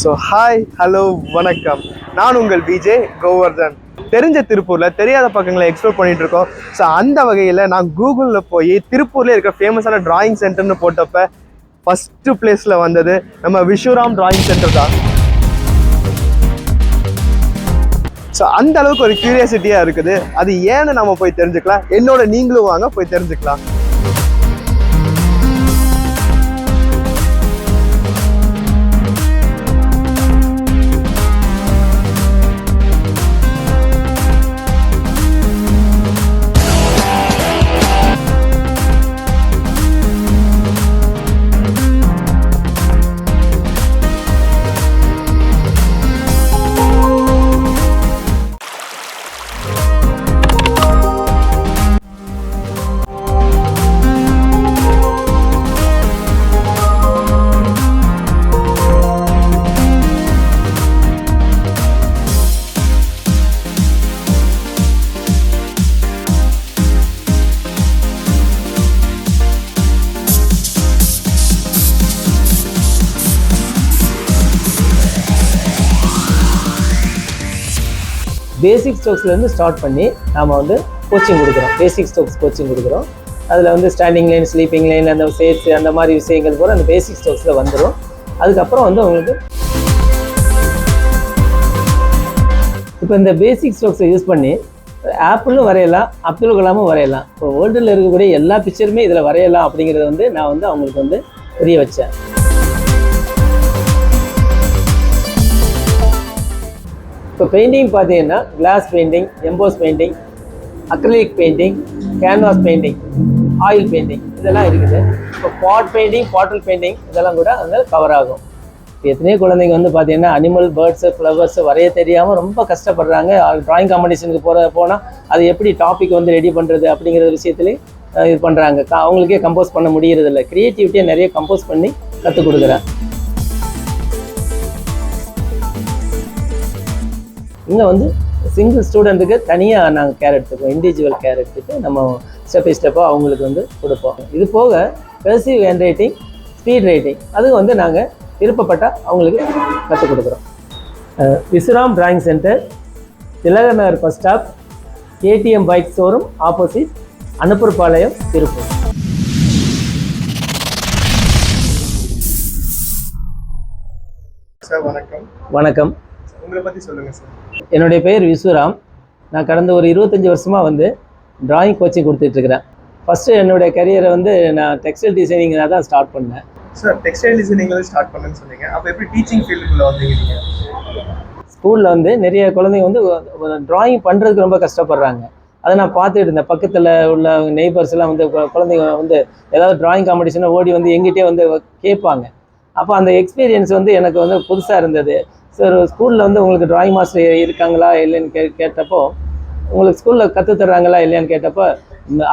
So hi hello வணக்கம், நான் உங்கள் விஜே கோவர்தன். தெரிஞ்ச திருப்பூரில் தெரியாத பக்கங்களை எக்ஸ்ப்ளோர் பண்ணிட்டு இருக்கோம். ஸோ அந்த வகையில் நான் கூகுளில் போய் திருப்பூரில் இருக்கிற ஃபேமஸான டிராயிங் சென்டர்னு போட்டப்ப ஃபஸ்ட்டு பிளேஸில் வந்தது நம்ம விஷுராம் டிராயிங் சென்டர் தான். ஸோ அந்த அளவுக்கு ஒரு கியூரியாசிட்டியாக இருக்குது. அது ஏன்னு நம்ம போய் தெரிஞ்சுக்கலாம். என்னோட நீங்களும் வாங்க போய் தெரிஞ்சுக்கலாம். பேசிக் ஸ்ட்ரோக்ஸ்லேருந்து ஸ்டார்ட் பண்ணி நாம் வந்து கோச்சிங் கொடுக்குறோம். பேசிக் ஸ்ட்ரோக்ஸ் கோச்சிங் கொடுக்குறோம். அதில் வந்து ஸ்டாண்டிங் லைன், ஸ்லீப்பிங் லைன், அந்த ஷேப்ஸ், அந்த மாதிரி விஷயங்கள் கூட அந்த பேசிக் ஸ்ட்ரோக்ஸில் வந்துடும். அதுக்கப்புறம் வந்து உங்களுக்கு இப்போ இந்த பேசிக் ஸ்ட்ரோக்ஸை யூஸ் பண்ணி ஆப்பிளும் வரையலாம், அப்துல் கலாமும் வரையலாம். இப்போ வேர்ல்டில் இருக்கக்கூடிய எல்லா பிக்சருமே இதில் வரையலாம் அப்படிங்கிறத வந்து நான் வந்து அவங்களுக்கு வந்து புரிய வச்சேன். இப்போ பெயிண்டிங் பார்த்தீங்கன்னா glass painting, emboss painting, acrylic painting, canvas painting, oil painting இதெல்லாம் இருக்குது. இப்போ பாட் பெயிண்டிங், பாட்டில் பெயிண்டிங் இதெல்லாம் கூட அதில் கவர் ஆகும். இப்போ எத்தனையோ குழந்தைங்க வந்து பார்த்தீங்கன்னா அனிமல், பேர்ட்ஸு, ஃப்ளவர்ஸு வரைய தெரியாமல் ரொம்ப கஷ்டப்படுறாங்க. ட்ராயிங் காம்படிஷனுக்கு போனால் அது எப்படி டாபிக் வந்து ரெடி பண்ணுறது அப்படிங்கிற விஷயத்துலேயும் இது பண்ணுறாங்க. அவங்களுக்கே கம்போஸ் பண்ண முடியறதில்ல. க்ரியேட்டிவிட்டியை நிறைய கம்போஸ் பண்ணி கற்றுக் கொடுக்குறேன். இங்கே வந்து சிங்கிள் ஸ்டூடெண்ட்டுக்கு தனியாக நாங்கள் கேர் எடுத்துப்போம். இண்டிவிஜுவல் கேர் எடுத்துட்டு நம்ம ஸ்டெப் பை ஸ்டெப்பாக அவங்களுக்கு வந்து கொடுப்போம். இது போக cursive handwriting, speed writing அதுவும் வந்து நாங்கள் விருப்பப்பட்டால் அவங்களுக்கு கற்றுக் கொடுக்குறோம். Vishram drawing centre, Thilagar Nagar bus stop, KTM bike showroom opposite, Anuppurpalayam, Tiruppur. Sir வணக்கம். வணக்கம். உங்களை பற்றி சொல்லுங்கள் சார். என்னுடைய பேர் விசுராம். நான் கடந்த ஒரு 25 வருஷமாக வந்து ட்ராயிங் கோச்சிங் கொடுத்துட்ருக்கிறேன். ஃபஸ்ட்டு என்னுடைய கரியரை வந்து நான் டெக்ஸ்டைல் டிசைனிங்காக தான் ஸ்டார்ட் பண்ணேன். சார் டெக்ஸ்டைல் டிசைனிங்கில் ஸ்டார்ட் பண்ணுன்னு சொன்னீங்க. அப்போ எப்படி டீச்சிங் ஃபீல்டுக்குள்ளே வந்தீங்க நீங்கள்? ஸ்கூலில் வந்து நிறைய குழந்தைங்க வந்து ட்ராயிங் பண்ணுறதுக்கு ரொம்ப கஷ்டப்படுறாங்க. அதை நான் பார்த்துட்டு இருந்தேன். பக்கத்தில் உள்ள நெய்பர்ஸ்லாம் வந்து குழந்தைங்க வந்து ஏதாவது ட்ராயிங் காம்படிஷனை ஓடி வந்து எங்கிட்டே வந்து கேட்பாங்க. அப்போ அந்த எக்ஸ்பீரியன்ஸ் வந்து எனக்கு வந்து புதுசாக இருந்தது. சார் ஸ்கூலில் வந்து உங்களுக்கு ட்ராயிங் மாஸ்டர் இருக்காங்களா இல்லைன்னு கேட்டப்போ, உங்களுக்கு ஸ்கூலில் கற்றுத்தர்றாங்களா இல்லையான்னு கேட்டப்போ,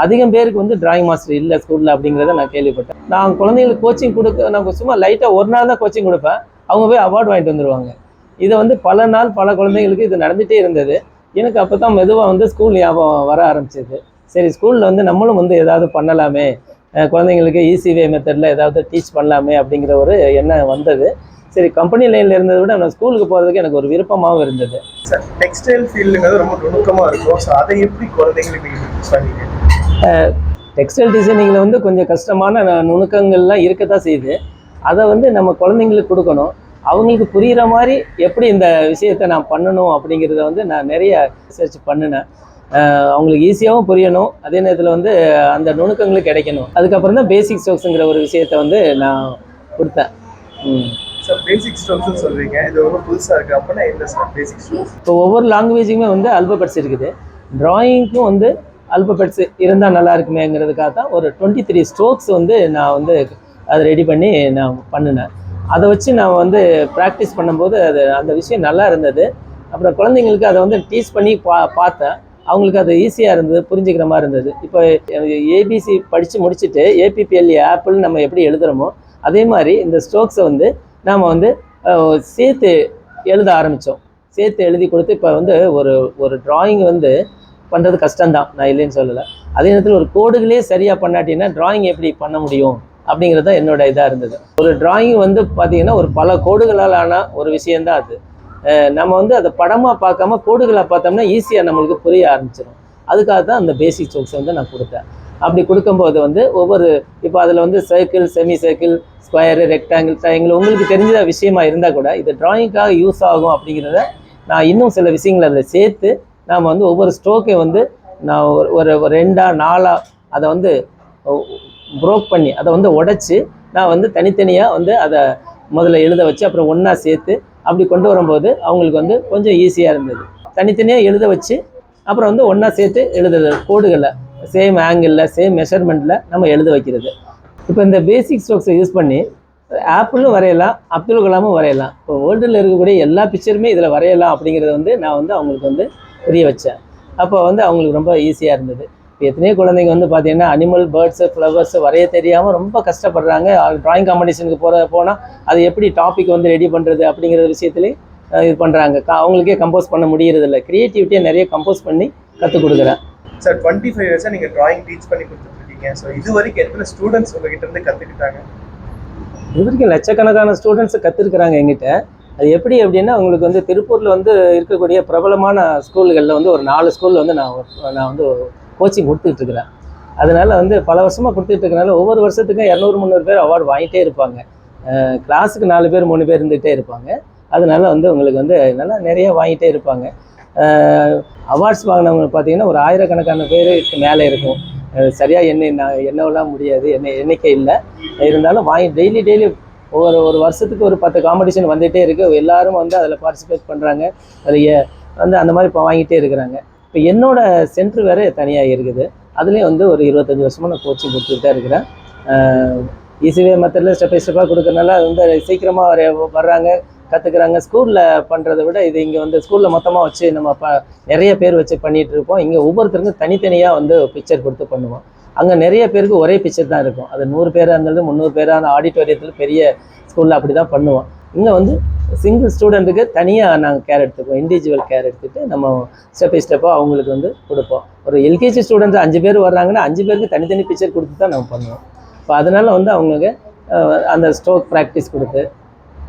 அதிகம் பேருக்கு வந்து ட்ராயிங் மாஸ்டர் இல்லை ஸ்கூலில் அப்படிங்கிறத நான் கேள்விப்பட்டேன். நான் குழந்தைங்களுக்கு கோச்சிங் நான் சும்மா லைட்டாக ஒரு நாள் தான் கோச்சிங் கொடுப்பேன். அவங்க போய் அவார்டு வாங்கிட்டு வந்துடுவாங்க. இதை வந்து பல நாள் பல குழந்தைங்களுக்கு இது நடந்துகிட்டே இருந்தது. எனக்கு அப்போ தான் மெதுவாக வந்து ஸ்கூல் ஞாபகம் வர ஆரம்பிச்சிது. சரி ஸ்கூலில் வந்து நம்மளும் வந்து ஏதாவது பண்ணலாமே, குழந்தைங்களுக்கு ஈஸி வே மெத்தடில் ஏதாவது டீச் பண்ணலாமே அப்படிங்கிற ஒரு எண்ணம் வந்தது. சரி கம்பெனி லைனில் இருந்ததை விட நான் ஸ்கூலுக்கு போகிறதுக்கு எனக்கு ஒரு விருப்பமாகவும் இருந்தது. சார் டெக்ஸ்டைல் ஃபீல்டுங்கிறது ரொம்ப நுணுக்கமாக இருக்கும். ஸோ அதை எப்படி குழந்தைங்களுக்கு சொன்னீங்க? டெக்ஸ்டைல் டிசைனிங்கில் வந்து கொஞ்சம் கஷ்டமான நுணுக்கங்கள்லாம் இருக்க தான் செய்யுது. அதை வந்து நம்ம குழந்தைங்களுக்கு கொடுக்கணும். அவங்களுக்கு புரிகிற மாதிரி எப்படி இந்த விஷயத்தை நான் பண்ணணும் அப்படிங்கிறத வந்து நான் நிறைய ரிசர்ச் பண்ணினேன். அவங்களுக்கு ஈஸியாகவும் புரியணும், அதே நேரத்தில் வந்து அந்த நுணுக்கங்களுக்கு கிடைக்கணும். அதுக்கப்புறம் தான் பேசிக் ஸ்ட்ரோக்ஸுங்கிற ஒரு விஷயத்தை வந்து நான் கொடுத்தேன். சார் பேசிக் ஸ்ட்ரோக்ஸ்னு சொல்கிறீங்க, இது ரொம்ப புதுசாக இருக்குது. அப்படின்னா என்ன சார் பேசிக் ஸ்ட்ரோக்ஸ்? இப்போ ஒவ்வொரு லாங்குவேஜுக்குமே வந்து அல்பபெட்ஸ் இருக்குது. ட்ராயிங்க்கும் வந்து அல்பபெட்ஸ் இருந்தால் நல்லா இருக்குமேங்கிறதுக்காக தான் ஒரு 23 ஸ்ட்ரோக்ஸ் வந்து நான் வந்து அதை ரெடி பண்ணி நான் பண்ணினேன். அதை வச்சு நான் வந்து ப்ராக்டிஸ் பண்ணும்போது அந்த விஷயம் நல்லா இருந்தது. அப்புறம் குழந்தைங்களுக்கு அதை வந்து டீச் பண்ணி பார்த்தேன். அவங்களுக்கு அது ஈஸியாக இருந்தது, புரிஞ்சுக்கிற மாதிரி இருந்தது. இப்போ ஏபிசி படித்து முடிச்சுட்டு ஏபிபிஎல்ஏ ஆப்பிள் நம்ம எப்படி எழுதுகிறோமோ அதே மாதிரி இந்த ஸ்ட்ரோக்ஸை வந்து நாம் வந்து சேர்த்து எழுத ஆரம்பித்தோம். சேர்த்து எழுதி கொடுத்து இப்போ வந்து ஒரு ட்ராயிங் வந்து பண்ணுறது கஷ்டம்தான், நான் இல்லைன்னு சொல்லலை. அதே நேரத்தில் ஒரு கோடுகளே சரியாக பண்ணாட்டின்னா ட்ராயிங் எப்படி பண்ண முடியும் அப்படிங்கிறது தான் என்னோட இதாக இருந்தது. ஒரு டிராயிங் வந்து பார்த்தீங்கன்னா ஒரு பல கோடுகளால் ஆன ஒரு விஷயந்தான் அது. நம்ம வந்து அதை படமாக பார்க்காம கோடுகளாக பார்த்தோம்னா ஈஸியாக நம்மளுக்கு புரிய ஆரம்பிச்சிடும். அதுக்காக தான் அந்த பேசிக் ஸ்ட்ரோக்ஸ் வந்து நான் கொடுத்தேன். அப்படி கொடுக்கும்போது வந்து ஒவ்வொரு இப்போ அதில் வந்து circle, semi circle, square, rectangle, triangle உங்களுக்கு தெரிஞ்ச விஷயமா இருந்தால் கூட இது டிராயிங்காக யூஸ் ஆகும் அப்படிங்கிறத நான் இன்னும் சில விஷயங்களை அதில் சேர்த்து நாம் வந்து ஒவ்வொரு ஸ்ட்ரோக்கை வந்து நான் ஒரு 2 4 அதை வந்து ப்ரோக் பண்ணி அதை வந்து உடைச்சி நான் வந்து தனித்தனியாக வந்து அதை முதல்ல எழுத வச்சு அப்புறம் ஒன்றா சேர்த்து அப்படி கொண்டு வரும்போது அவங்களுக்கு வந்து கொஞ்சம் ஈஸியாக இருந்தது. தனித்தனியாக எழுத வச்சு அப்புறம் வந்து ஒன்றா சேர்த்து எழுதுறது, கோடுகளை சேம் ஆங்கிளில் சேம் மெஷர்மெண்ட்டில் நம்ம எழுத வைக்கிறது. இப்போ இந்த பேசிக் ஸ்ட்ரோக்ஸை யூஸ் பண்ணி ஆப்பிளும் வரையலாம், அப்துல் கலாமும் வரையலாம். இப்போ வேர்ல்டில் இருக்கக்கூடிய எல்லா பிக்சருமே இதில் வரையலாம் அப்படிங்கிறத வந்து நான் வந்து அவங்களுக்கு வந்து புரிய வச்சேன். அப்போ வந்து அவங்களுக்கு ரொம்ப ஈஸியாக இருந்தது. இப்போ எத்தனையோ குழந்தைங்க வந்து பார்த்தீங்கன்னா அனிமல், பேர்ட்ஸு, ஃப்ளவர்ஸு வரைய தெரியாமல் ரொம்ப கஷ்டப்படுறாங்க. ட்ராயிங் காம்படிஷனுக்கு போனால் அது எப்படி டாபிக் வந்து ரெடி பண்ணுறது அப்படிங்கிற விஷயத்துலேயும் இது பண்ணுறாங்க. அவங்களுக்கே கம்போஸ் பண்ண முடியறதில்ல. க்ரியேட்டிவிட்டியை நிறைய கம்போஸ் பண்ணி கற்றுக் கொடுக்குறேன். சார் 25 இயர்ஸாக நீங்கள் ட்ராயிங் டீச் பண்ணி கொடுத்துட்ருக்கீங்க. ஸோ இது வரைக்கும் எத்தனை ஸ்டூடெண்ட்ஸ் உங்ககிட்ட இருந்து கற்றுக்கிட்டாங்க? இது வரைக்கும் லட்சக்கணக்கான ஸ்டூடெண்ட்ஸு கற்றுருக்குறாங்க எங்கிட்ட. அது எப்படி அப்படின்னா உங்களுக்கு வந்து திருப்பூரில் வந்து இருக்கக்கூடிய பிரபலமான ஸ்கூல்களில் வந்து ஒரு 4 ஸ்கூலில் வந்து நான் வந்து கோச்சிங் கொடுத்துட்ருக்குறேன். அதனால் வந்து பல வருஷமாக கொடுத்துட்ருக்கனால ஒவ்வொரு வருஷத்துக்கும் 200-300 பேர் அவார்டு வாங்கிட்டே இருப்பாங்க. கிளாஸுக்கு 4 பேர் 3 பேர் இருந்துகிட்டே இருப்பாங்க. அதனால வந்து உங்களுக்கு வந்து நல்லா நிறைய வாங்கிட்டே இருப்பாங்க. அவார்ட்ஸ் வாங்கினவங்க பார்த்தீங்கன்னா ஒரு 1000கணக்கான பேருக்கு மேலே இருக்கும். சரியாக என்னவெல்லாம் முடியாது, எண்ணிக்கை இல்லை. இருந்தாலும் டெய்லி ஒரு வருஷத்துக்கு ஒரு 10 காம்படிஷன் வந்துகிட்டே இருக்குது. எல்லாரும் வந்து அதில் பார்ட்டிசிபேட் பண்ணுறாங்க. அதில் வந்து அந்த மாதிரி இப்போ வாங்கிட்டே இருக்கிறாங்க. இப்போ என்னோடய சென்ட்ரு வேறு தனியாக இருக்குது. அதுலேயும் வந்து ஒரு 25 வருஷமாக நான் கோச்சிங் கொடுத்துட்டு தான் இருக்கிறேன். ஈஸிவே மெத்தடில் ஸ்டெப் பை ஸ்டெப்பாக கொடுக்கறனால அது வந்து சீக்கிரமாக வர்றாங்க, கற்றுக்குறாங்க. ஸ்கூலில் பண்ணுறதை விட இது இங்கே வந்து ஸ்கூலில் மொத்தமாக வச்சு நம்ம நிறைய பேர் வச்சு பண்ணிகிட்டு இருப்போம். இங்கே ஒவ்வொருத்தருக்கும் தனித்தனியாக வந்து பிக்சர் கொடுத்து பண்ணுவோம். அங்கே நிறைய பேருக்கு ஒரே பிக்சர் தான் இருக்கும். அது 100 பேராக இருந்தாலும் 300 பேரான ஆடிட்டோரியத்தில் பெரிய ஸ்கூலில் அப்படி தான் பண்ணுவோம். இங்கே வந்து சிங்கிள் ஸ்டூடெண்ட்டுக்கு தனியாக நாங்கள் கேர் எடுத்துக்குவோம். இண்டிவிஜுவல் கேர் எடுத்துகிட்டு நம்ம ஸ்டெப் பை ஸ்டெப்பாக அவங்களுக்கு வந்து கொடுப்போம். ஒரு எல்கேஜி ஸ்டூடெண்ட்ஸ் 5 பேர் வர்றாங்கன்னா 5 பேருக்கு தனித்தனி பிக்சர் கொடுத்து தான் நம்ம பண்ணுவோம். இப்போ அதனால் வந்து அவங்களுக்கு அந்த ஸ்ட்ரோக் ப்ராக்டிஸ் கொடுத்து,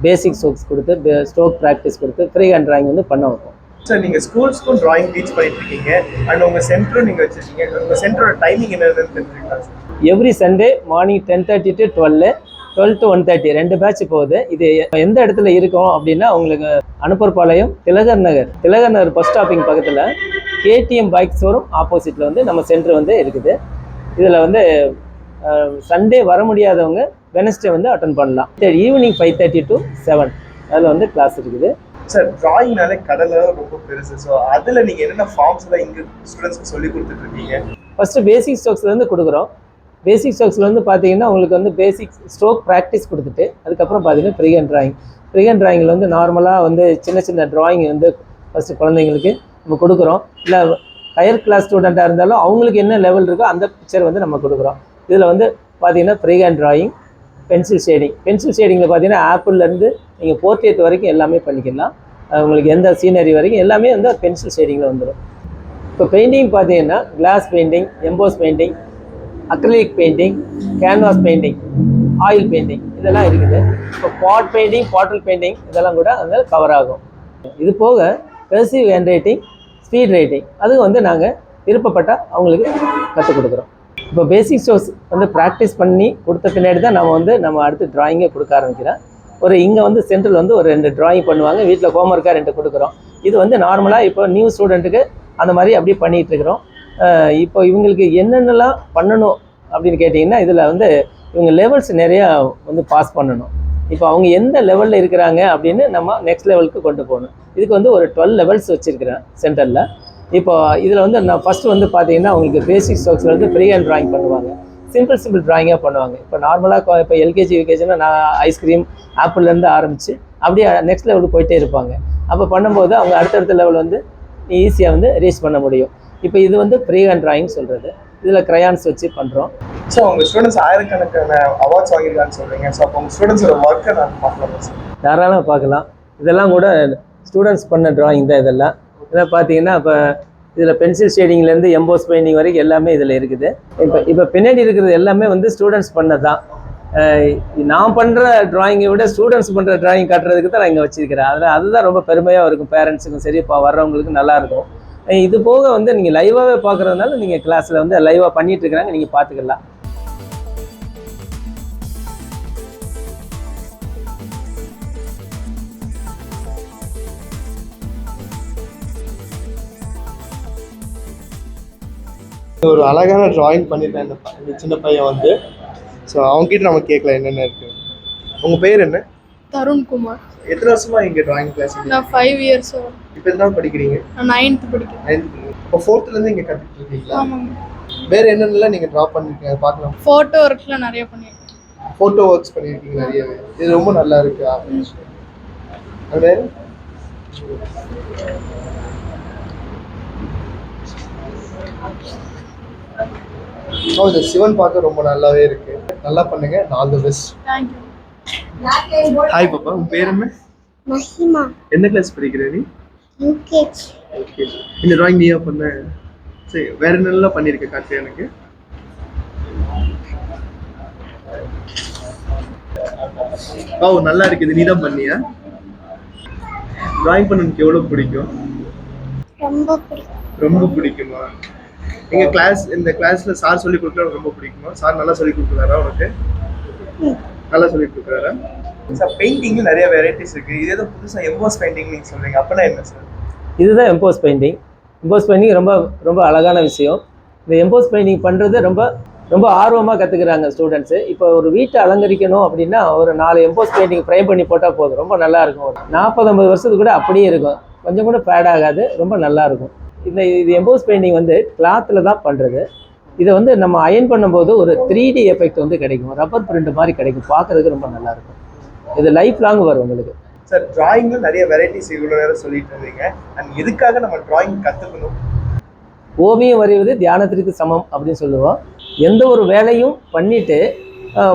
பேசிக் ஸ்ட்ரோக்ஸ் கொடுத்து, ஸ்ட்ரோக் ப்ராக்டிஸ் கொடுத்து ஃப்ரீ ஹேண்ட் ட்ராயிங் வந்து பண்ண வைப்போம். சார் நீங்கள் ஸ்கூல்ஸ்க்கும் ட்ராயிங் டீச் பண்ணிட்டு இருக்கீங்க அண்ட் உங்கள் சென்டரும் நீங்கள் வச்சுருக்கீங்க. உங்கள் சென்டரோட டைமிங் என்னன்னு தெரிஞ்சுக்கலாம் sir? Every Sunday morning 10:30 to 12, 12 to 1:30 2 batch போகுது. இது எந்த இடத்துல இருக்கும் அப்படின்னா உங்களுக்கு அனுப்பர்பாளையம், திலகர் நகர் பஸ் ஸ்டாப்பிங் பக்கத்தில் கேடிஎம் பைக் ஷோரூம் ஆப்போசிட்டில் வந்து நம்ம சென்டர் வந்து இருக்குது. இதில் வந்து சண்டே வர முடியாதவங்க வெனஸ்டே வந்து அட்டன் பண்ணலாம். ஈவினிங் 5:30 to 7 அதில் வந்து கிளாஸ் இருக்குது. சார் ட்ராயிங்னாலே கடலாக ரொம்ப பெருசு. ஸோ அதில் நீங்கள் என்னென்ன ஃபார்ம்ஸ்லாம் இங்கே ஸ்டூடெண்ட்ஸ்க்கு சொல்லி கொடுத்துட்ருக்கீங்க? ஃபஸ்ட்டு பேசிக் ஸ்ட்ரோக்ஸ்லேருந்து கொடுக்குறோம். பேசிக் ஸ்ட்ரோக்ஸில் வந்து பார்த்தீங்கன்னா உங்களுக்கு வந்து பேசிக் ஸ்ட்ரோக் ப்ராக்டிஸ் கொடுத்துட்டு அதுக்கப்புறம் பார்த்தீங்கன்னா ஃப்ரீ ஹேண்ட் ட்ராயிங்கில் வந்து நார்மலாக வந்து சின்ன ட்ராயிங் வந்து ஃபஸ்ட்டு குழந்தைங்களுக்கு நம்ம கொடுக்குறோம். இல்லை ஹையர் கிளாஸ் ஸ்டூடெண்ட்டாக இருந்தாலும் அவங்களுக்கு என்ன லெவல் இருக்கோ அந்த பிக்சர் வந்து நம்ம கொடுக்குறோம். இதில் வந்து பார்த்தீங்கன்னா ஃப்ரீ ஹேண்ட் ட்ராயிங், பென்சில் ஷேடிங்கில் பார்த்தீங்கன்னா ஆப்பிள்லேருந்து நீங்கள் போர்ட்ரேட் வரைக்கும் எல்லாமே பண்ணிக்கலாம். உங்களுக்கு எந்த சீனரி வரைக்கும் எல்லாமே வந்து பென்சில் ஷேடிங்கில் வந்துடும். இப்போ பெயிண்டிங் பார்த்தீங்கன்னா glass painting, emboss painting, acrylic painting, canvas painting, oil painting இதெல்லாம் இருக்குது. இப்போ பாட்டில் பெயிண்டிங் இதெல்லாம் கூட அதில் கவர் ஆகும். இது போக cursive handwriting, speed writing அதுவும் வந்து நாங்கள் விருப்பப்பட்டால் அவங்களுக்கு கற்றுக் கொடுக்குறோம். இப்போ பேசிக் ஸ்ட்ரோக்ஸ் வந்து ப்ராக்டிஸ் பண்ணி கொடுத்த பின்னாடி தான் நம்ம அடுத்து ட்ராயிங்கே கொடுக்க ஆரம்பிக்கிறேன். இங்கே வந்து சென்டரில் வந்து ஒரு 2 ட்ராயிங் பண்ணுவாங்க. வீட்டில் ஹோம்ஒர்க்காக 2 கொடுக்குறோம். இது வந்து நார்மலாக இப்போ நியூ ஸ்டூடெண்ட்டுக்கு அந்த மாதிரி அப்படியே பண்ணிகிட்ருக்குறோம். இப்போ இவங்களுக்கு என்னென்னலாம் பண்ணணும் அப்படின்னு கேட்டிங்கன்னா இதில் வந்து இவங்க லெவல்ஸ் நிறையா வந்து பாஸ் பண்ணணும். இப்போ அவங்க எந்த லெவலில் இருக்கிறாங்க அப்படின்னு நம்ம நெக்ஸ்ட் லெவலுக்கு கொண்டு போகணும். இதுக்கு வந்து ஒரு 12 லெவல்ஸ் வச்சுருக்கிறேன் சென்டரில். இப்போ இதில் வந்து நான் ஃபஸ்ட்டு வந்து பார்த்தீங்கன்னா அவங்களுக்கு பேசிக் ஸ்ட்ரோக்ஸில் வந்து ஃப்ரீ ஹேண்ட் ட்ராயிங் பண்ணுவாங்க. சிம்பிள் ட்ராயிங்காக பண்ணுவாங்க. இப்போ நார்மலாக இப்போ எல்கேஜி யூகேஜினா நான் ஐஸ்கிரீம் ஆப்பிள்லேருந்து ஆரம்பித்து அப்படியே நெக்ஸ்ட் லெவலுக்கு போயிட்டே இருப்பாங்க. அப்போ பண்ணும்போது அவங்க அடுத்தடுத்த லெவல் வந்து ஈஸியாக வந்து ரீச் பண்ண முடியும். இப்போ இது வந்து ஃப்ரீ ஹேண்ட் ட்ராயிங் சொல்கிறது. இதில் க்ரையான்ஸ் வச்சு பண்ணுறோம். ஸோ உங்கள் ஸ்டூடெண்ட்ஸ் 1000கணக்கான அவார்ட்ஸ் வாங்கியிருக்கான்னு சொல்கிறீங்க. ஸோ அப்போ உங்கள் ஸ்டூடெண்ட்ஸோட ஒர்க்கை நான் பார்க்கலாம் சார்? தாராளமாக பார்க்கலாம். இதெல்லாம் கூட ஸ்டூடெண்ட்ஸ் பண்ண ட்ராயிங் தான் இதெல்லாம் பார்த்தீங்கன்னா. இப்போ இதில் பென்சில் ஷேடிங்லேருந்து எம்போஸ் பெயிண்டிங் வரைக்கும் எல்லாமே இதில் இருக்குது. இப்போ பின்னாடி இருக்கிறது எல்லாமே வந்து ஸ்டூடெண்ட்ஸ் பண்ணது தான். நான் பண்ணுற டிராயிங்கை விட ஸ்டூடெண்ட்ஸ் பண்ணுற டிராயிங் காட்டுறதுக்கு தான் நான் இங்கே வச்சிருக்கிறேன். அதில் அதுதான் ரொம்ப பெருமையாக இருக்கும், பேரண்ட்ஸுக்கும் சரி இப்போ வர்றவங்களுக்கும் நல்லாயிருக்கும். இது போக வந்து நீங்கள் லைவாகவே பார்க்குறதுனால நீங்கள் கிளாஸில் வந்து லைவாக பண்ணிகிட்டு இருக்கிறாங்க, நீங்கள் பார்த்துக்கலாம். ஒரு அழகான டிராயிங் பண்ணியிருக்கேன் இந்த சின்ன பையன் வந்து. ஸோ அவங்ககிட்ட நம்ம கேட்கல என்னென்ன இருக்கு. உங்கள் பேர் என்ன? தருண்குமார். எத்தனை வருஷமா இங்கே டிராயிங் கிளாஸ்? நான் 5 years. இப்போ என்ன படிக்கிறீங்க? நான் 9th படிக்கிறேன். 9th. இப்போ 4thலேருந்து இங்கே கற்றுட்டு இருக்கீங்களா? ஆமாங்க. வேறு என்னென்னலாம் நீங்கள் ட்ரா பண்ணியிருக்கீங்க அதை பார்க்கலாம். ஃபோட்டோ ஒர்க்லாம் நிறைய பண்ணியிருக்கேன். ஃபோட்டோ ஒர்க்ஸ் பண்ணியிருக்கீங்க நிறையவே. இது ரொம்ப நல்லா இருக்கு. அது வேறு இந்த சிவன் பார்க்க ரொம்ப நல்லாவே இருக்கு. நல்லா பண்ணுங்க. All the best. Thank you. Hi பாப்பா, உன் பேர் என்ன? மஹிமா. என்ன கிளாஸ் படிக்கிற நீ? யூகேஜி. ஓகே. இந்த டிராயிங் நீயா பண்ண? சரி, வேற என்னெல்லாம் பண்ணிருக்க காட்டு எனக்கு. ஓ நல்லா இருக்கு. இது நீ தான் பண்ணியா? டிராயிங் பண்ண உனக்கு எவ்வளவு பிடிக்கும்? ரொம்ப பிடிக்கும். ரொம்ப பிடிக்குமா? எங்க கிளாஸ், இந்த கிளாஸ்ல சார் சொல்லி கொடுக்கறது ரொம்ப பிடிக்குமா? சார் நல்லா சொல்லி கொடுக்குறாரா உனக்கு? நல்லா சொல்லி கொடுக்குறாரா? சார் பெயிண்டிங்ல நிறைய வெரைட்டிஸ் இருக்கு. இது ஏதோ புதுசா எம்போஸ் பெயிண்டிங் நீங்க சொல்றீங்க, அப்பனா என்ன சார்? இதுதான் எம்போஸ் பெயிண்டிங். எம்போஸ் பெயிண்டிங் ரொம்ப ரொம்ப அழகான விஷயம். இந்த எம்போஸ் பெயிண்டிங் பண்ணுறது ரொம்ப ரொம்ப ஆர்வமாக கற்றுக்குறாங்க ஸ்டூடெண்ட்ஸு. இப்போ ஒரு வீட்டை அலங்கரிக்கணும் அப்படின்னா ஒரு 4 எம்போஸ் பெயிண்டிங் ஃப்ரேம் பண்ணி போட்டால் போதும், ரொம்ப நல்லாயிருக்கும். ஒரு 40-50 வருஷத்துக்கு கூட அப்படியே இருக்கும், கொஞ்சம் கூட ஃபேட் ஆகாது, ரொம்ப நல்லாயிருக்கும். இது எம்போஸ் பெயிண்டிங் வந்து கிளாத்தில் தான் பண்ணுறது. இதை வந்து நம்ம அயன் பண்ணும்போது ஒரு 3D எஃபெக்ட் வந்து கிடைக்கும், ரப்பர் பிரிண்ட் மாதிரி கிடைக்கும், பார்க்குறதுக்கு ரொம்ப நல்லாயிருக்கும். இது லைஃப் லாங் வரும் உங்களுக்கு. சார் டிராயிங்ல நிறைய வெரைட்டிஸ் இவ்வளோ நேரம் சொல்லிட்டு இருந்தீங்க. அண்ட் எதுக்காக நம்ம டிராயிங் கற்றுக்கணும்? ஓவியம் வரைவது தியானத்திற்கு சமம் அப்படின்னு சொல்லுவோம். எந்த ஒரு வேலையும் பண்ணிவிட்டு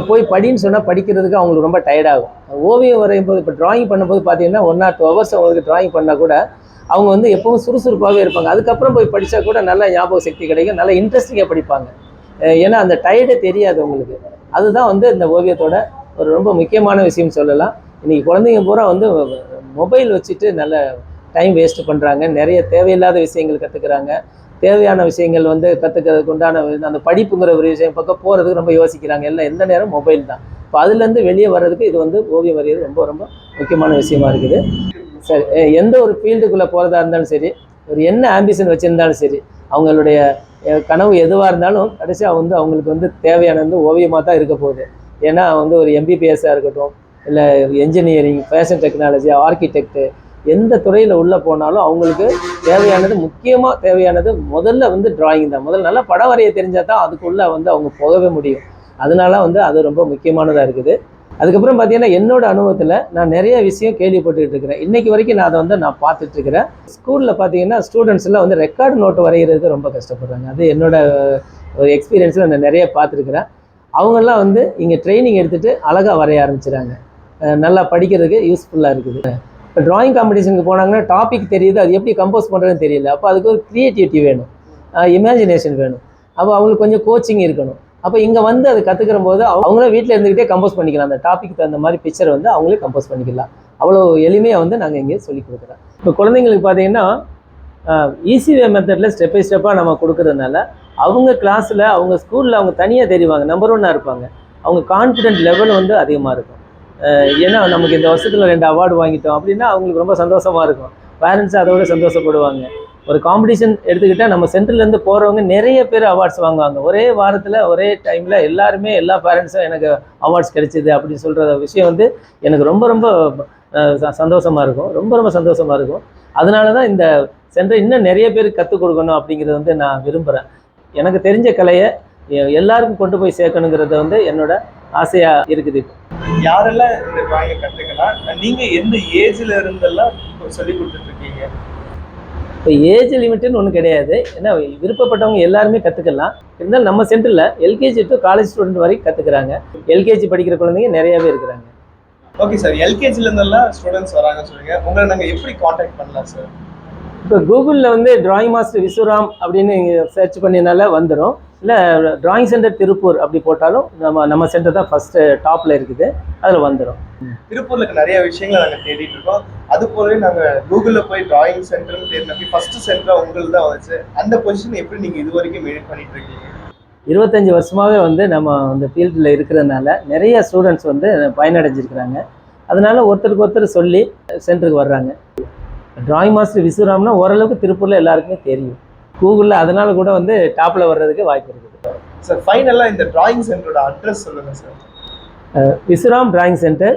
போய் படின்னு சொன்னால் படிக்கிறதுக்கு அவங்களுக்கு ரொம்ப டயர்டாகும். ஓவியம் வரையும் போது, இப்போ டிராயிங் பண்ணும்போது பார்த்தீங்கன்னா 1 or 2 hours அவங்களுக்கு டிராயிங் பண்ணால் கூட அவங்க வந்து எப்பவும் சுறுசுறுப்பாகவே இருப்பாங்க. அதுக்கப்புறம் போய் படித்தா கூட நல்ல ஞாபக சக்தி கிடைக்கும், நல்ல இன்ட்ரெஸ்டிங்காக படிப்பாங்க. ஏன்னா அந்த டயர்டே தெரியாது உங்களுக்கு. அதுதான் வந்து இந்த ஓவியத்தோட ஒரு ரொம்ப முக்கியமான விஷயம்னு சொல்லலாம். இன்றைக்கி குழந்தைங்க பூரா வந்து மொபைல் வச்சுட்டு நல்ல டைம் வேஸ்ட்டு பண்ணுறாங்க, நிறைய தேவையில்லாத விஷயங்கள் கற்றுக்குறாங்க. தேவையான விஷயங்கள் வந்து கற்றுக்கிறதுக்கு உண்டான அந்த படிப்புங்கிற ஒரு விஷயம் பக்கம் போகிறதுக்கு ரொம்ப யோசிக்கிறாங்க. எல்லாம் எந்த நேரம் மொபைல் தான். இப்போ அதுலேருந்து வெளியே வர்றதுக்கு இது வந்து ஓவியம் வரைகிறது ரொம்ப ரொம்ப முக்கியமான விஷயமா இருக்குது. சரி, எந்த ஒரு ஃபீல்டுக்குள்ளே போகிறதா இருந்தாலும் சரி, ஒரு என்ன ஆம்பிஷன் வச்சுருந்தாலும் சரி, அவங்களுடைய கனவு எதுவாக இருந்தாலும் கடைசியாக வந்து அவங்களுக்கு வந்து தேவையான வந்து ஓவியமாக தான் இருக்க போகுது. ஏன்னா வந்து ஒரு எம்பிபிஎஸ்ஸாக இருக்கட்டும், இல்லை என்ஜினியரிங், ஃபேஷன் டெக்னாலஜி, ஆர்கிடெக்டு, எந்த துறையில் உள்ளே போனாலும் அவங்களுக்கு தேவையானது, முக்கியமாக தேவையானது முதல்ல வந்து டிராயிங் தான். முதல்ல நல்லா படம் வரைய தெரிஞ்சால் தான் அதுக்குள்ளே வந்து அவங்க போகவே முடியும். அதனால வந்து அது ரொம்ப முக்கியமானதாக இருக்குது. அதுக்கப்புறம் பார்த்தீங்கன்னா என்னோட அனுபவத்தில் நான் நிறைய விஷயம் கேள்விப்பட்டுக்கிட்டு இருக்கிறேன். இன்றைக்கி வரைக்கும் நான் அதை வந்து நான் பார்த்துட்ருக்கிறேன். ஸ்கூலில் பார்த்தீங்கன்னா ஸ்டூடெண்ட்ஸ்லாம் வந்து ரெக்கார்டு நோட்டு வரைகிறதுக்கு ரொம்ப கஷ்டப்படுறாங்க. அது என்னோட ஒரு எக்ஸ்பீரியன்ஸில் நான் நிறைய பார்த்துருக்குறேன். அவங்கெல்லாம் வந்து இங்கே ட்ரைனிங் எடுத்துகிட்டு அழகாக வரைய ஆரம்பிச்சிடுறாங்க. நல்லா படிக்கிறதுக்கு யூஸ்ஃபுல்லாக இருக்குது. இப்போ ட்ராயிங் காம்படிஷனுக்கு போனாங்கன்னா டாபிக் தெரியுது, அது எப்படி கம்போஸ் பண்ணுறதுன்னு தெரியல. அப்போ அதுக்கு ஒரு க்ரியேட்டிவிட்டி வேணும், இமேஜினேஷன் வேணும். அப்போ அவங்களுக்கு கொஞ்சம் கோச்சிங் இருக்கணும். அப்போ இங்கே வந்து அது கற்றுக்கிற போது அவங்களே வீட்டில் இருந்துக்கிட்டே கம்போஸ் பண்ணிக்கலாம். அந்த டாபிக் தகுந்த மாதிரி பிக்சரை வந்து அவங்களே கம்போஸ் பண்ணிக்கலாம். அவ்வளோ எளிமையாக வந்து நாங்கள் இங்கே சொல்லி கொடுக்குறோம். இப்போ குழந்தைங்களுக்கு பார்த்தீங்கன்னா ஈஸி வே மெத்தடில் ஸ்டெப் பை ஸ்டெப்பாக நம்ம கொடுக்குறதுனால அவங்க கிளாஸில், அவங்க ஸ்கூலில் அவங்க தனியாக தெரிவாங்க, நம்பர் 1 இருப்பாங்க. அவங்க கான்ஃபிடென்ட் லெவல் வந்து அதிகமாக இருக்கும். ஏன்னா நமக்கு இந்த வருஷத்தில் 2 அவார்டு வாங்கிட்டோம் அப்படின்னா அவங்களுக்கு ரொம்ப சந்தோஷமாக இருக்கும். பேரண்ட்ஸ் அதோட சந்தோஷப்படுவாங்க. ஒரு காம்படிஷன் எடுத்துக்கிட்டால் நம்ம சென்ட்ரலேருந்து போகிறவங்க நிறைய பேர் அவார்ட்ஸ் வாங்குவாங்க. ஒரே வாரத்தில் ஒரே டைமில் எல்லாருமே, எல்லா பேரண்ட்ஸும் எனக்கு அவார்ட்ஸ் கிடைச்சிது அப்படின்னு சொல்கிற விஷயம் வந்து எனக்கு ரொம்ப ரொம்ப சந்தோஷமாக இருக்கும், ரொம்ப ரொம்ப சந்தோஷமாக இருக்கும். அதனால தான் இந்த சென்டர் இன்னும் நிறைய பேருக்கு கற்றுக் கொடுக்கணும் அப்படிங்கிறத வந்து நான் விரும்புகிறேன். எனக்கு தெரிஞ்ச கலையை எல்லாருக்கும் கொண்டு போய் சேர்க்கணுங்கிறது வந்து என்னோட ஆசையாக இருக்குது. யாரெல்லாம் இந்த டிராயிங்கை கற்றுக்கலாம்? நீங்கள் எந்த ஏஜில் இருந்தெல்லாம் சொல்லி கொடுத்துட்ருக்கீங்க? இப்போ ஏஜ் லிமிட்டுன்னு ஒன்றும் கிடையாது. ஏன்னா விருப்பப்பட்டவங்க எல்லாருமே கற்றுக்கலாம். இருந்தாலும் நம்ம சென்டரில் எல்கேஜி டு காலேஜ் ஸ்டூடெண்ட் வரைக்கும் கற்றுக்குறாங்க. எல்கேஜி படிக்கிற குழந்தைங்க நிறையாவே இருக்கிறாங்க. ஓகே சார், எல்கேஜிலேருந்தெல்லாம் ஸ்டூடெண்ட்ஸ் வராங்கன்னு சொல்லுங்கள். உங்களை நாங்கள் எப்படி காண்டாக்ட் பண்ணலாம் சார்? இப்போ கூகுளில் வந்து டிராயிங் மாஸ்டர் விசுராம் அப்படின்னு சர்ச் பண்ணினால வந்துடும். இல்லை டிராயிங் சென்டர் திருப்பூர் அப்படி போட்டாலும் நம்ம சென்டர் தான் ஃபஸ்ட்டு டாப்பில் இருக்குது, அதில் வந்துடும். திருப்பூர்ல இருக்க நிறைய விஷயங்களை நாங்கள் தேடிட்டு இருக்கோம். அது போலவே நாங்கள் கூகுளில் போய் டிராயிங் சென்டர்னு தேடினப்போ ஃபர்ஸ்ட் சென்டர் உங்களுக்கு தான் வந்துச்சு. அந்த பொசிஷன் எப்படி நீங்கள் இது வரைக்கும் மெயின்டைன் பண்ணிட்டு இருக்கீங்க? 25 வருஷமாகவே வந்து நம்ம அந்த ஃபீல்டில் இருக்கிறதுனால நிறைய ஸ்டூடெண்ட்ஸ் வந்து பயனடைஞ்சிருக்கிறாங்க. அதனால ஒருத்தருக்கு ஒருத்தர் சொல்லி சென்டருக்கு வர்றாங்க. டிராயிங் மாஸ்டர் விசுராம்னா ஓரளவுக்கு திருப்பூரில் எல்லாருக்குமே தெரியும். கூகுளில் அதனால கூட வந்து டாப்பில் வர்றதுக்கு வாய்ப்பு இருக்குது. சார் ஃபைனலாக இந்த டிராயிங் சென்டரோட அட்ரஸ் சொல்லுங்கள் sir. Vishram drawing centre,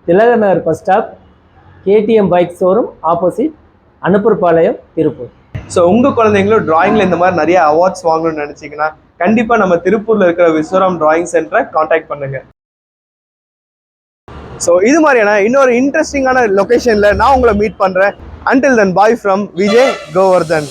Thilagar Nagar bus stop, KTM bike showroom opposite, Anuppurpalayam, Tiruppur. So உங்கள் குழந்தைங்களும் டிராயிங்கில் இந்த மாதிரி நிறைய அவார்ட்ஸ் வாங்கணும்னு நினச்சிங்கன்னா கண்டிப்பாக நம்ம திருப்பூரில் இருக்கிற விஸ்வராம் டிராயிங் சென்டரை காண்டாக்ட் பண்ணுங்கள். ஸோ இது மாதிரியான இன்னொரு இன்ட்ரெஸ்டிங்கான லொக்கேஷனில் நான் உங்களை மீட் பண்ணுறேன். Until then, bye from Vijay Govardhan.